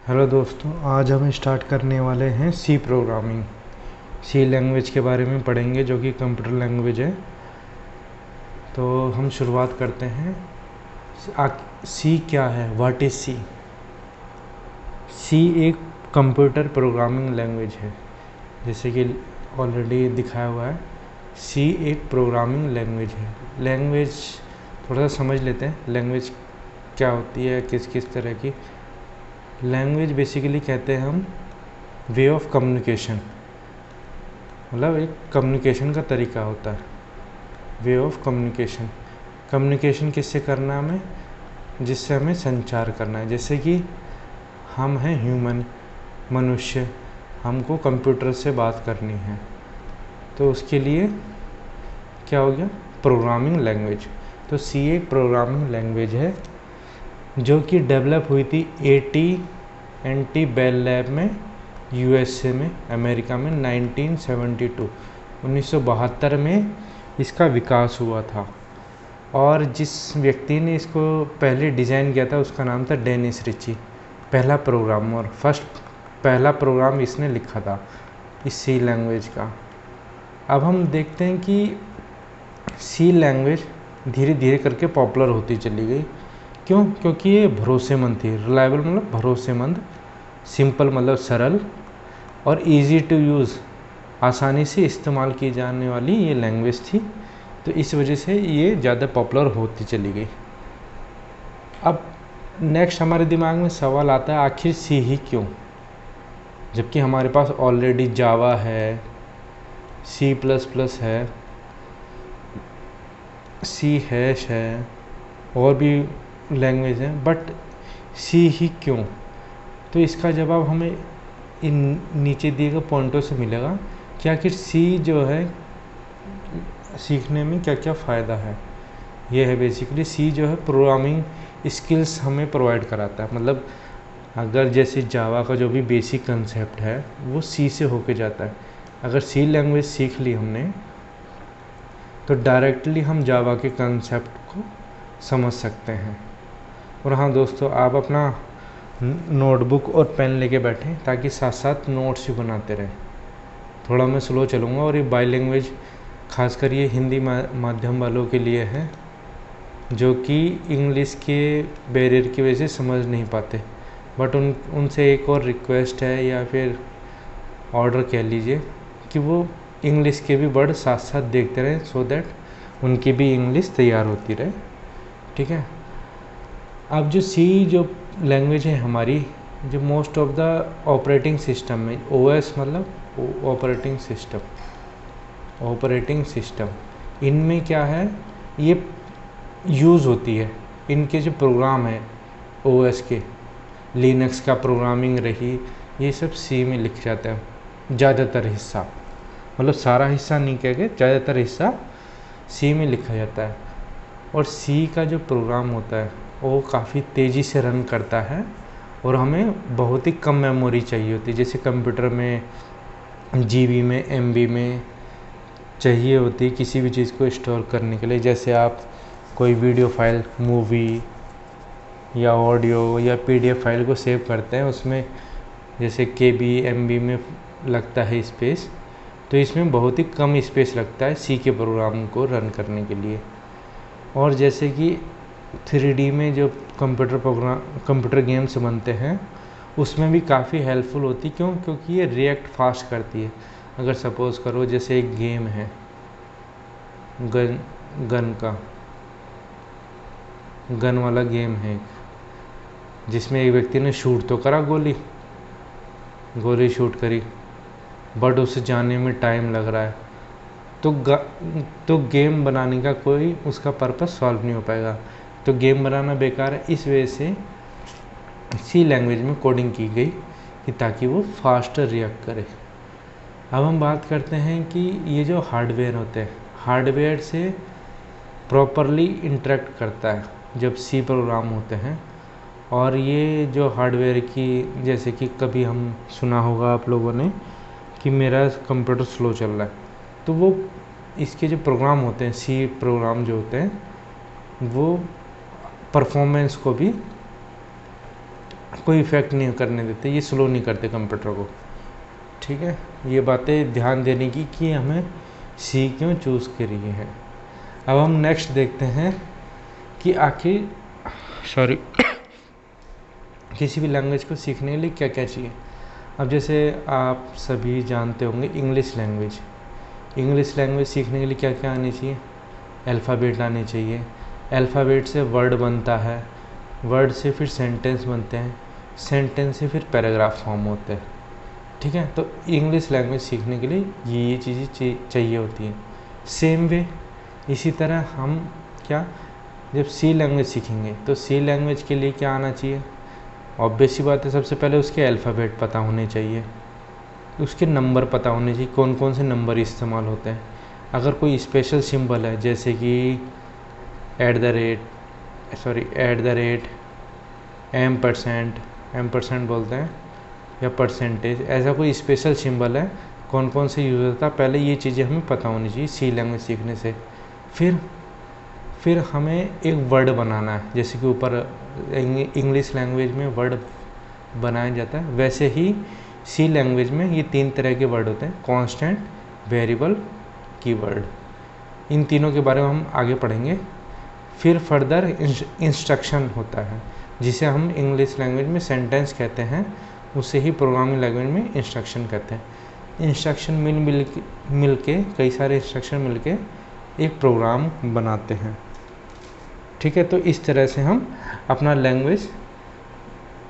Hello दोस्तों, आज हम स्टार्ट करने वाले हैं सी प्रोग्रामिंग। सी लैंग्वेज के बारे में पढ़ेंगे जो कि कंप्यूटर लैंग्वेज है। तो हम शुरुआत करते हैं। सी क्या है? What is C? सी एक कंप्यूटर प्रोग्रामिंग लैंग्वेज है, जैसे कि ऑलरेडी दिखाया हुआ है। सी एक प्रोग्रामिंग लैंग्वेज है। लैंग्वेज थोड़ा सा समझ लेते हैं, लैंग्वेज क्या होती है, किस किस तरह की। लैंग्वेज बेसिकली कहते हैं हम वे ऑफ कम्युनिकेशन, मतलब एक कम्युनिकेशन का तरीका होता है। वे ऑफ कम्युनिकेशन, कम्युनिकेशन किससे करना है हमें? जिससे हमें संचार करना है। जैसे कि हम हैं ह्यूमन, मनुष्य, हमको कंप्यूटर से बात करनी है, तो उसके लिए क्या हो गया? Programming language. तो सी एक प्रोग्रामिंग लैंग्वेज है जो कि डेवलप हुई थी AT&T बेल लैब में, USA में, अमेरिका में 1972 में इसका विकास हुआ था। और जिस व्यक्ति ने इसको पहले डिज़ाइन किया था उसका नाम था डेनिस रिची। पहला प्रोग्रामर, पहला प्रोग्राम इसने लिखा था इस सी लैंग्वेज का। अब हम देखते हैं कि सी लैंग्वेज धीरे धीरे करके पॉपुलर होती चली गई। क्यों? क्योंकि ये भरोसेमंद थी। रिलायबल मतलब भरोसेमंद, सिंपल मतलब सरल, और इजी टू यूज़, आसानी से इस्तेमाल की जाने वाली ये लैंग्वेज थी। तो इस वजह से ये ज़्यादा पॉपुलर होती चली गई। अब नेक्स्ट हमारे दिमाग में सवाल आता है, आखिर सी ही क्यों? जबकि हमारे पास ऑलरेडी जावा है, C++ है, सी हैश है, और भी लैंग्वेज है, बट सी ही क्यों? तो इसका जवाब हमें इन नीचे दिए गए पॉइंटों से मिलेगा कि आखिर सी जो है सीखने में क्या क्या फ़ायदा है। ये है बेसिकली सी जो है प्रोग्रामिंग स्किल्स हमें प्रोवाइड कराता है। मतलब अगर जैसे जावा का जो भी बेसिक कंसेप्ट है वो सी से होके जाता है। अगर सी लैंग्वेज सीख ली हमने तो डायरेक्टली हम जावा के कंसेप्ट को समझ सकते हैं। और हाँ दोस्तों, आप अपना नोटबुक और पेन लेके बैठें ताकि साथ साथ नोट्स भी बनाते रहें। थोड़ा मैं स्लो चलूँगा, और ये बाई लैंग्वेज खासकर ये हिंदी माध्यम वालों के लिए है जो कि इंग्लिश के बैरियर की वजह से समझ नहीं पाते। बट उनसे एक और रिक्वेस्ट है, या फिर ऑर्डर कह लीजिए, कि वो इंग्लिश के भी वर्ड साथ साथ देखते रहें, सो दैट उनकी भी इंग्लिश तैयार होती रहे। ठीक है। अब जो सी जो लैंग्वेज है हमारी, जो most of the operating system में, OS मतलब ऑपरेटिंग सिस्टम, इनमें क्या है, ये यूज़ होती है। इनके जो प्रोग्राम है OS के, लिनक्स का प्रोग्रामिंग रही, ये सब सी में लिख जाता है। ज़्यादातर हिस्सा, मतलब सारा हिस्सा नहीं कह के, ज़्यादातर हिस्सा सी में लिखा जाता है। और सी का जो प्रोग्राम होता है वो काफ़ी तेज़ी से रन करता है, और हमें बहुत ही कम मेमोरी चाहिए होती है। जैसे कंप्यूटर में GB में, MB में चाहिए होती है किसी भी चीज़ को स्टोर करने के लिए। जैसे आप कोई वीडियो फाइल, मूवी या ऑडियो या PDF फाइल को सेव करते हैं, उसमें जैसे KB MB में लगता है स्पेस, तो इसमें बहुत ही कम स्पेस लगता है सी के प्रोग्राम को रन करने के लिए। और जैसे कि 3D में जो कंप्यूटर गेम्स बनते हैं उसमें भी काफ़ी हेल्पफुल होती। क्यों? क्योंकि ये रिएक्ट फास्ट करती है। अगर सपोज़ करो जैसे एक गेम है गन वाला गेम है, जिसमें एक व्यक्ति ने शूट तो करा, गोली शूट करी, बट उसे जाने में टाइम लग रहा है, तो गेम बनाने का कोई उसका पर्पस सॉल्व नहीं हो पाएगा। तो गेम बनाना बेकार है। इस वजह से सी लैंग्वेज में कोडिंग की गई कि ताकि वो फास्ट रिएक्ट करे। अब हम बात करते हैं कि ये जो हार्डवेयर होते हैं, हार्डवेयर से प्रॉपरली इंटरेक्ट करता है जब सी प्रोग्राम होते हैं। और ये जो हार्डवेयर की, जैसे कि कभी हम सुना होगा आप लोगों ने कि मेरा कंप्यूटर स्लो चल रहा है, तो वो इसके जो प्रोग्राम होते हैं, सी प्रोग्राम जो होते हैं, वो परफॉर्मेंस को भी कोई इफ़ेक्ट नहीं करने देते, ये स्लो नहीं करते कंप्यूटर को। ठीक है, ये बातें ध्यान देने की कि हमें सी क्यों चूज़ करी है। अब हम नेक्स्ट देखते हैं कि आखिर किसी भी लैंग्वेज को सीखने के लिए क्या क्या चाहिए। अब जैसे आप सभी जानते होंगे इंग्लिश लैंग्वेज सीखने के लिए क्या क्या आनी चाहिए। अल्फ़ाबेट आने चाहिए, अल्फ़ाबेट से वर्ड बनता है, वर्ड से फिर सेंटेंस बनते हैं, सेंटेंस से फिर पैराग्राफ फॉर्म होते हैं। ठीक है, तो इंग्लिश लैंग्वेज सीखने के लिए ये चीज़ें चाहिए होती हैं। सेम वे इसी तरह हम क्या जब सी लैंग्वेज सीखेंगे तो सी लैंग्वेज के लिए क्या आना चाहिए। ऑब्वियस सी बात है, सबसे पहले उसके अल्फ़ाबेट पता होने चाहिए, उसके नंबर पता होने चाहिए, कौन कौन से नंबर इस्तेमाल होते हैं। अगर कोई स्पेशल सिंबल है जैसे कि एट द रेट एम% बोलते हैं या परसेंटेज, ऐसा कोई स्पेशल सिंबल है कौन कौन से यूज़ होता है, पहले ये चीज़ें हमें पता होनी चाहिए सी लैंग्वेज सीखने से। फिर हमें एक वर्ड बनाना है, जैसे कि ऊपर इंग्लिश लैंग्वेज में वर्ड बनाया जाता है, वैसे ही सी लैंग्वेज में ये 3 तरह के वर्ड होते हैं, कांस्टेंट, वेरिएबल, कीवर्ड। इन तीनों के बारे में हम आगे पढ़ेंगे। फिर फर्दर इंस्ट्रक्शन होता है जिसे हम इंग्लिश लैंग्वेज में सेंटेंस कहते हैं, उसे ही प्रोग्रामिंग लैंग्वेज में इंस्ट्रक्शन कहते हैं। इंस्ट्रक्शन मिल के कई सारे इंस्ट्रक्शन मिल के एक प्रोग्राम बनाते हैं। ठीक है, तो इस तरह से हम अपना लैंग्वेज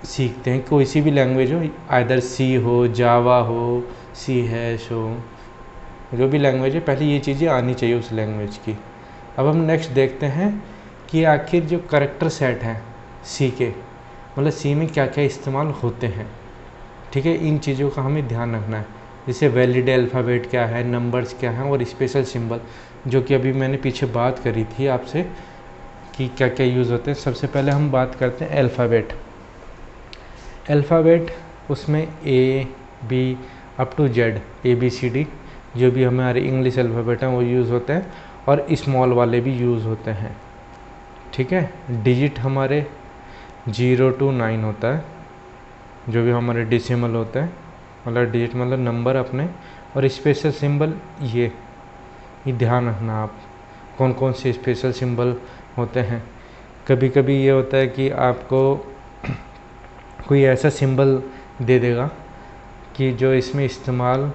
सीखते हैं। कोई सी भी लैंग्वेज हो, आइदर सी हो, जावा हो, सी हैश हो, जो भी लैंग्वेज है, पहले ये चीज़ें आनी चाहिए उस लैंग्वेज की। अब हम नेक्स्ट देखते हैं कि आखिर जो करैक्टर सेट हैं सी के, मतलब सी में क्या क्या इस्तेमाल होते हैं। ठीक है, इन चीज़ों का हमें ध्यान रखना है, जैसे वैलिड अल्फ़ाबेट क्या है, नंबर्स क्या हैं और स्पेशल सिंबल, जो कि अभी मैंने पीछे बात करी थी आपसे कि क्या क्या यूज़ होते हैं। सबसे पहले हम बात करते हैं अल्फ़ाबेट, उसमें a b up to z, ABCD जो भी हमारे इंग्लिश अल्फ़ाबेट हैं वो यूज़ होते हैं, और स्मॉल वाले भी यूज़ होते हैं। ठीक है, डिजिट हमारे 0 to 9 होता है, जो भी हमारे डेसिमल होते हैं, मतलब डिजिट मतलब नंबर अपने, और स्पेशल सिंबल ये ध्यान रखना आप कौन कौन से स्पेशल सिंबल होते हैं। कभी कभी ये होता है कि आपको कोई ऐसा सिंबल दे देगा कि जो इसमें इस्तेमाल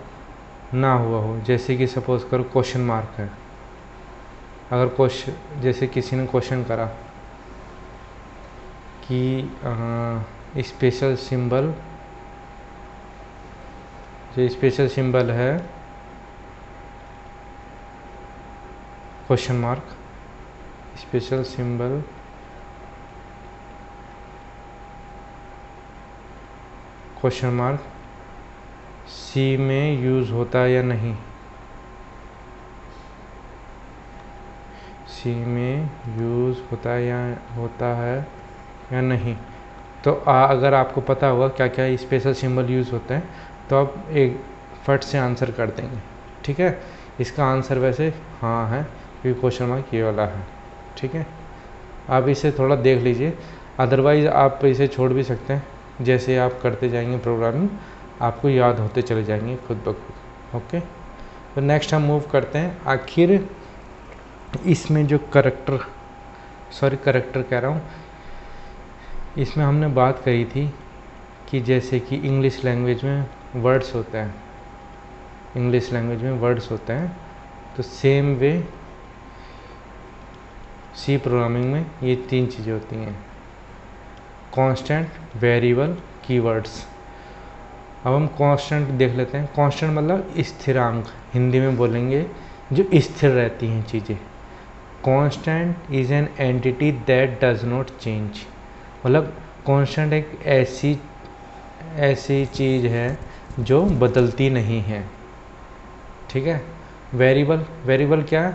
ना हुआ हो, जैसे कि सपोज़ करो क्वेश्चन मार्क है। अगर जैसे किसी ने क्वेश्चन करा कि स्पेशल सिंबल है question mark, special symbol question mark C में यूज़ होता है या नहीं, सी में यूज़ होता है या नहीं। तो अगर आपको पता होगा क्या क्या स्पेशल सिंबल यूज़ होते हैं तो आप एक फट से आंसर कर देंगे। ठीक है, इसका आंसर वैसे हाँ है, क्योंकि क्वेश्चन मार्क ये वाला है। ठीक है, आप इसे थोड़ा देख लीजिए, अदरवाइज़ आप इसे छोड़ भी सकते हैं। जैसे आप करते जाएंगे प्रोग्रामिंग, आपको याद होते चले जाएंगे खुद ब खुद। ओके, तो नेक्स्ट हम मूव करते हैं। आखिर इसमें जो करेक्टर कह रहा हूँ, इसमें हमने बात करी थी कि जैसे कि इंग्लिश लैंग्वेज में वर्ड्स होते हैं, तो सेम वे सी प्रोग्रामिंग में ये 3 चीज़ें होती हैं, कांस्टेंट, वेरिएबल, कीवर्ड्स। अब हम कांस्टेंट देख लेते हैं। कांस्टेंट मतलब स्थिरांक, हिंदी में बोलेंगे जो स्थिर रहती हैं चीज़ें। Constant is an entity that does not change, मतलब कांस्टेंट एक ऐसी चीज़ है जो बदलती नहीं है। ठीक है, वेरिएबल क्या है,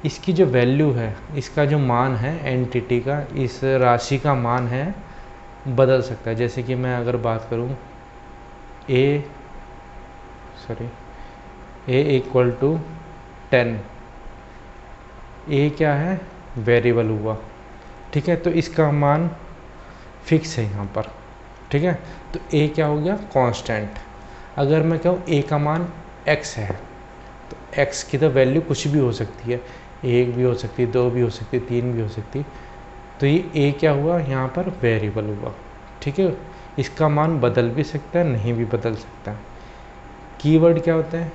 इसकी जो वैल्यू है, इसका जो मान है एंटिटी का, इस राशि का मान है, बदल सकता है। जैसे कि मैं अगर बात करूं ए इक्वल टू 10, ए क्या है, वेरिएबल हुआ। ठीक है, तो इसका मान फिक्स है यहाँ पर, ठीक है। तो ए क्या हो गया, कांस्टेंट। अगर मैं कहूँ ए का मान x है, तो x की तो वैल्यू कुछ भी हो सकती है, 1 भी हो सकती है, 2 भी हो सकती है, 3 भी हो सकती है। तो ये a क्या हुआ, यहाँ पर वेरिएबल हुआ, ठीक है। इसका मान बदल भी सकता है, नहीं भी बदल सकता है। कीवर्ड क्या होते हैं,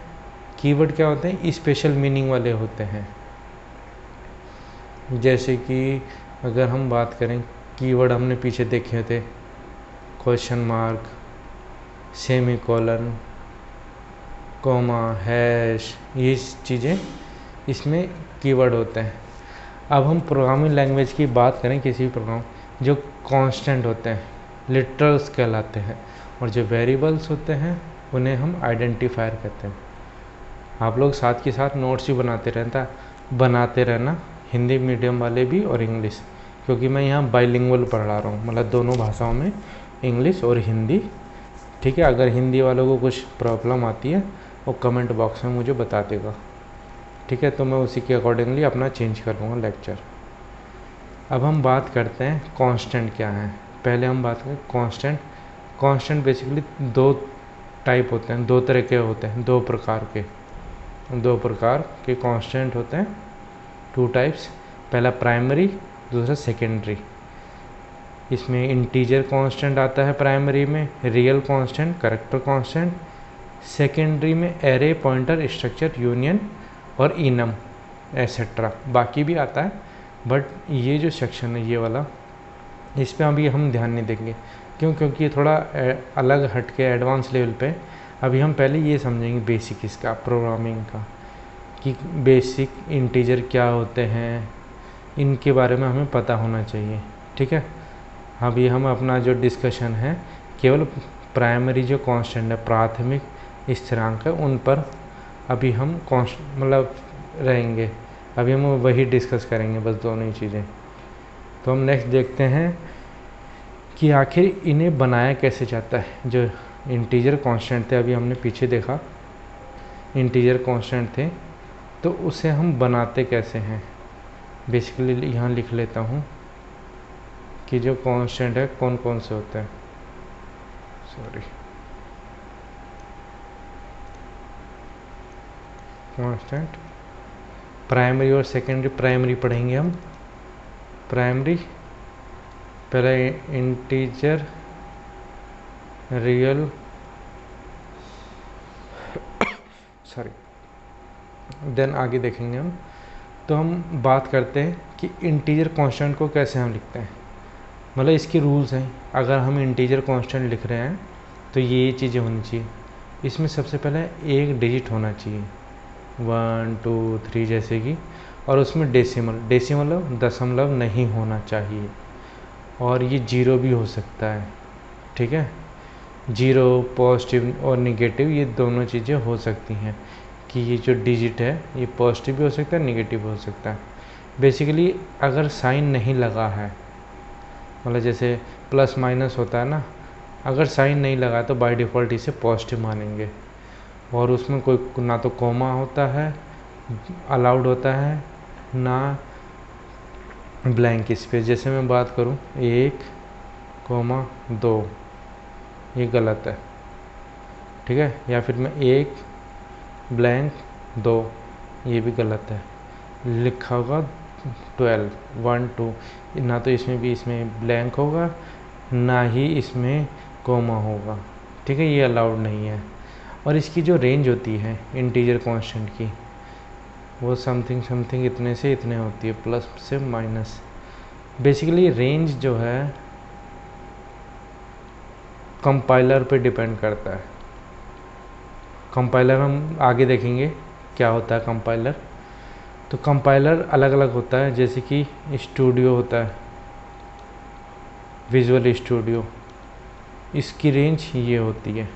कीवर्ड क्या होते हैं, स्पेशल मीनिंग वाले होते हैं। जैसे कि अगर हम बात करें, कीवर्ड हमने पीछे देखे थे, question mark, semicolon, comma, hash, ये चीज़ें इसमें कीवर्ड होते हैं। अब हम प्रोग्रामिंग लैंग्वेज की बात करें, किसी भी प्रोग्राम जो कांस्टेंट होते हैं लिटरल्स कहलाते हैं, और जो वेरिएबल्स होते हैं उन्हें हम आइडेंटिफायर कहते हैं। आप लोग साथ के साथ नोट्स भी बनाते रहना, हिंदी मीडियम वाले भी और इंग्लिश, क्योंकि मैं यहाँ बाइलिंगुअल पढ़ा रहा हूँ, मतलब दोनों भाषाओं में, इंग्लिश और हिंदी, ठीक है। अगर हिंदी वालों को कुछ प्रॉब्लम आती है वो कमेंट बॉक्स में मुझे बता देगा, ठीक है। तो मैं उसी के अकॉर्डिंगली अपना चेंज कर लूँगा लेक्चर। अब हम बात करते हैं कांस्टेंट क्या है। पहले हम बात करें कांस्टेंट। कांस्टेंट बेसिकली 2 टाइप होते हैं, 2 तरह के होते हैं, 2 प्रकार के कांस्टेंट होते हैं, 2 टाइप्स। पहला प्राइमरी, दूसरा सेकेंडरी। इसमें इंटीजर कांस्टेंट आता है प्राइमरी में, real constant, character constant. Secondary में एरे, पॉइंटर, स्ट्रक्चर, यूनियन और इनम एसेट्रा, बाकी भी आता है, बट ये जो सेक्शन है ये वाला, इस पे अभी हम ध्यान नहीं देंगे। क्यों, क्योंकि ये थोड़ा अलग हट के एडवांस लेवल पे। अभी हम पहले ये समझेंगे बेसिक इसका, प्रोग्रामिंग का, कि बेसिक इंटीजर क्या होते हैं, इनके बारे में हमें पता होना चाहिए, ठीक है। अभी हम अपना जो डिस्कशन है केवल प्राइमरी जो कांस्टेंट है, प्राथमिक स्थिरांक है, उन पर अभी हम मतलब रहेंगे। अभी हम वही डिस्कस करेंगे, बस दोनों ही चीज़ें। तो हम नेक्स्ट देखते हैं कि आखिर इन्हें बनाया कैसे जाता है। जो इंटीजर कांस्टेंट थे, अभी हमने पीछे देखा इंटीजर कांस्टेंट थे, तो उसे हम बनाते कैसे हैं। बेसिकली यहाँ लिख लेता हूँ कि जो कांस्टेंट है कौन कौन से होते हैं। कांस्टेंट प्राइमरी और सेकेंडरी। प्राइमरी पढ़ेंगे हम, प्राइमरी पहला इंटीजर, रियल, देन आगे देखेंगे हम। तो हम बात करते हैं कि इंटीजर कांस्टेंट को कैसे हम लिखते हैं, मतलब इसके रूल्स हैं। अगर हम इंटीजर कांस्टेंट लिख रहे हैं तो ये चीज़ें होनी चाहिए। इसमें सबसे पहले एक डिजिट होना चाहिए, 1 2 3 जैसे कि, और उसमें डेसिमल दशमलव नहीं होना चाहिए, और ये 0 भी हो सकता है, ठीक है। 0 पॉजिटिव और निगेटिव, ये दोनों चीज़ें हो सकती हैं, कि ये जो डिजिट है ये पॉजिटिव भी हो सकता है, निगेटिव भी हो सकता है। बेसिकली अगर साइन नहीं लगा है, मतलब जैसे प्लस माइनस होता है ना, अगर साइन नहीं लगा तो बाय डिफ़ॉल्ट इसे पॉजिटिव मानेंगे, और उसमें कोई ना तो कोमा होता है अलाउड होता है, ना ब्लैंक स्पेस। जैसे मैं बात करूं 1, 2, ये गलत है, ठीक है। या फिर मैं 1 ब्लैंक 2, ये भी गलत है। लिखा होगा 12, 1 2, ना तो इसमें ब्लैंक होगा, ना ही इसमें कोमा होगा, ठीक है। ये अलाउड नहीं है। और इसकी जो रेंज होती है इंटीजर कांस्टेंट की, वो समथिंग इतने से इतने होती है, प्लस से माइनस। बेसिकली रेंज जो है कंपाइलर पे डिपेंड करता है। कंपाइलर हम आगे देखेंगे क्या होता है कंपाइलर। तो कंपाइलर अलग अलग होता है, जैसे कि स्टूडियो होता है, विजुअल स्टूडियो, इसकी रेंज ये होती है।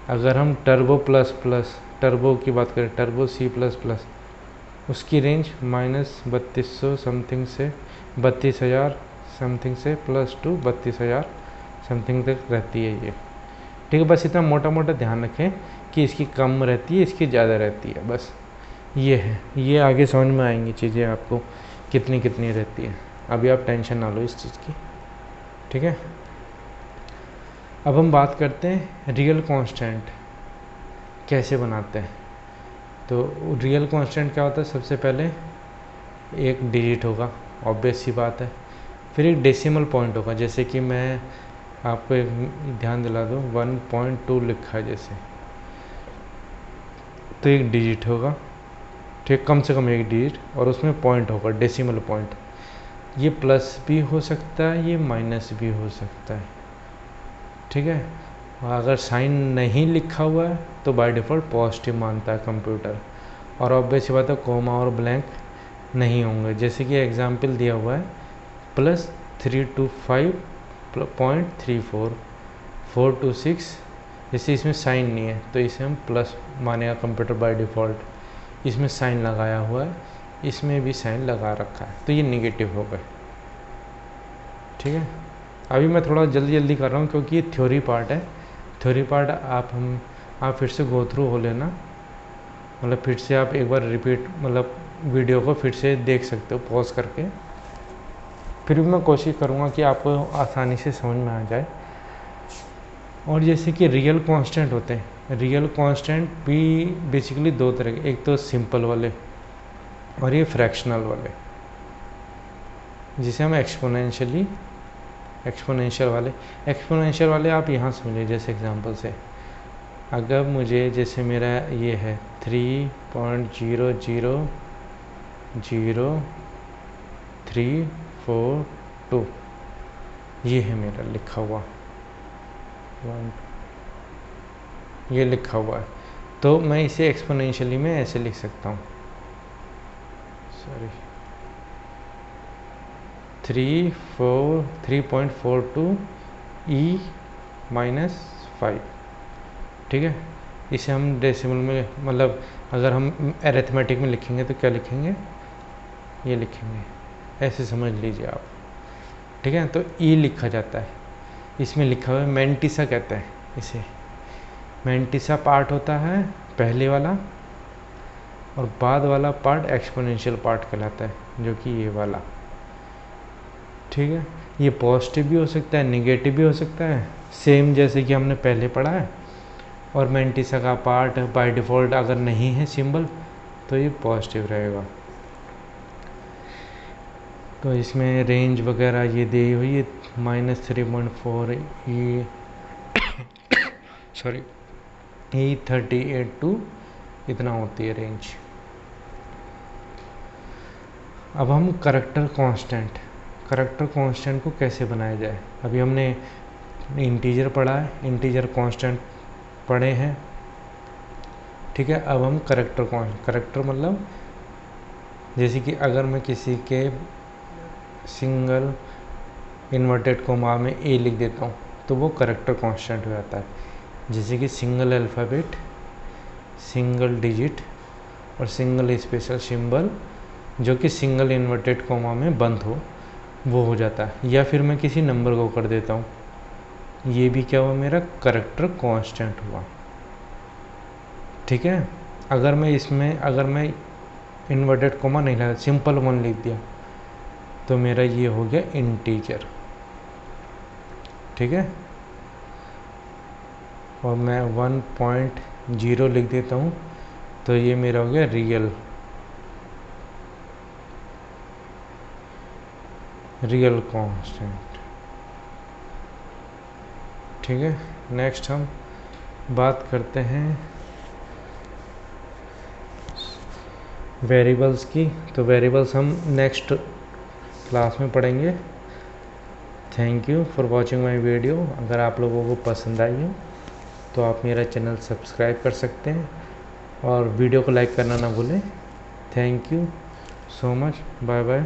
अगर हम टर्बो की बात करें, टर्बो C++, उसकी रेंज -3200 समथिंग से 32,000 समथिंग से +2 32,000 समथिंग तक रहती है ये, ठीक है। बस इतना मोटा मोटा ध्यान रखें कि इसकी कम रहती है, इसकी ज़्यादा रहती है, बस ये है। ये आगे समझ में आएंगी चीज़ें आपको कितनी कितनी रहती है। अभी आप टेंशन ना लो इस चीज़ की, ठीक है। अब हम बात करते हैं रियल कांस्टेंट कैसे बनाते हैं। तो रियल कांस्टेंट क्या होता है, सबसे पहले एक डिजिट होगा, ऑब्वियस सी बात है। फिर एक डेसिमल पॉइंट होगा, जैसे कि मैं आपको एक ध्यान दिला दूँ 1.2 लिखा है जैसे, तो एक डिजिट होगा, ठीक, कम से कम एक डिजिट, और उसमें पॉइंट होगा, डेसिमल पॉइंट। ये प्लस भी हो सकता है, ये माइनस भी हो सकता है, ठीक है। अगर साइन नहीं लिखा हुआ है तो बाय डिफ़ॉल्ट पॉजिटिव मानता है कंप्यूटर, और ऑब्वियस सी बात है कोमा और ब्लैंक नहीं होंगे। जैसे कि एग्जांपल दिया हुआ है +325.34 426, जैसे इसमें साइन नहीं है तो इसे हम प्लस मानेगा कंप्यूटर बाय डिफ़ॉल्ट। इसमें साइन लगाया हुआ है, इसमें भी साइन लगा रखा है, तो ये नेगेटिव हो गए, ठीक है। अभी मैं थोड़ा जल्दी कर रहा हूँ क्योंकि ये थ्योरी पार्ट है। थ्योरी पार्ट आप फिर से गो थ्रू हो लेना, मतलब फिर से आप एक बार रिपीट, मतलब वीडियो को फिर से देख सकते हो पॉज करके। फिर भी मैं कोशिश करूँगा कि आपको आसानी से समझ में आ जाए। और जैसे कि रियल कांस्टेंट होते हैं, रियल कांस्टेंट भी बेसिकली दो तरह के, एक तो सिंपल वाले और ये फ्रैक्शनल वाले, जिसे हम एक्सपोनेंशियल वाले आप यहाँ समझिए। जैसे एग्जांपल से अगर मुझे, जैसे मेरा ये है 3.0000342, ये है मेरा लिखा हुआ 1, ये लिखा हुआ है, तो मैं इसे एक्सपोनेंशियली में ऐसे लिख सकता हूँ, 3.42 E-5, ठीक है। इसे हम डेसिमल में, मतलब अगर हम अरिथमेटिक में लिखेंगे तो क्या लिखेंगे, ये लिखेंगे, ऐसे समझ लीजिए आप, ठीक है। तो ई लिखा जाता है, इसमें लिखा हुआ है मैंटिसा कहते हैं इसे। मैंटिसा पार्ट होता है पहले वाला, और बाद वाला पार्ट एक्सपोनेंशियल पार्ट कहलाता है, जो कि ये वाला, ठीक है। ये पॉजिटिव भी हो सकता है, नेगेटिव भी हो सकता है, सेम जैसे कि हमने पहले पढ़ा है। और मैंटिसा का पार्ट बाय डिफ़ॉल्ट अगर नहीं है सिंबल तो ये पॉजिटिव रहेगा। तो इसमें रेंज वगैरह ये दी हुई है -3.4 E सॉरी E38 टू इतना होती है रेंज। अब हम करैक्टर कांस्टेंट को कैसे बनाया जाए। अभी हमने इंटीजर पढ़ा है, इंटीजर कांस्टेंट पढ़े हैं, ठीक है। अब हम करैक्टर मतलब जैसे कि अगर मैं किसी के सिंगल इन्वर्टेड कोमा में ए लिख देता हूँ तो वो करैक्टर कांस्टेंट हो जाता है। जैसे कि सिंगल अल्फ़ाबेट, सिंगल डिजिट और सिंगल स्पेशल सिंबल जो कि सिंगल इन्वर्टेड कोमा में बंद हो, वो हो जाता है। या फिर मैं किसी नंबर को कर देता हूँ, ये भी क्या हुआ, मेरा करैक्टर कांस्टेंट हुआ, ठीक है। अगर मैं इन्वर्टेड कोमा नहीं लगा, सिंपल 1 लिख दिया तो मेरा ये हो गया इंटीजर, ठीक है। और मैं 1.0 लिख देता हूँ तो ये मेरा हो गया रियल कांस्टेंट, ठीक है। नेक्स्ट हम बात करते हैं वेरिएबल्स की। तो वेरिएबल्स हम नेक्स्ट क्लास में पढ़ेंगे। Thank you for watching my video. अगर आप लोगों को पसंद आई हो तो आप मेरा चैनल सब्सक्राइब कर सकते हैं और वीडियो को लाइक करना ना भूलें। Thank you so much, bye bye.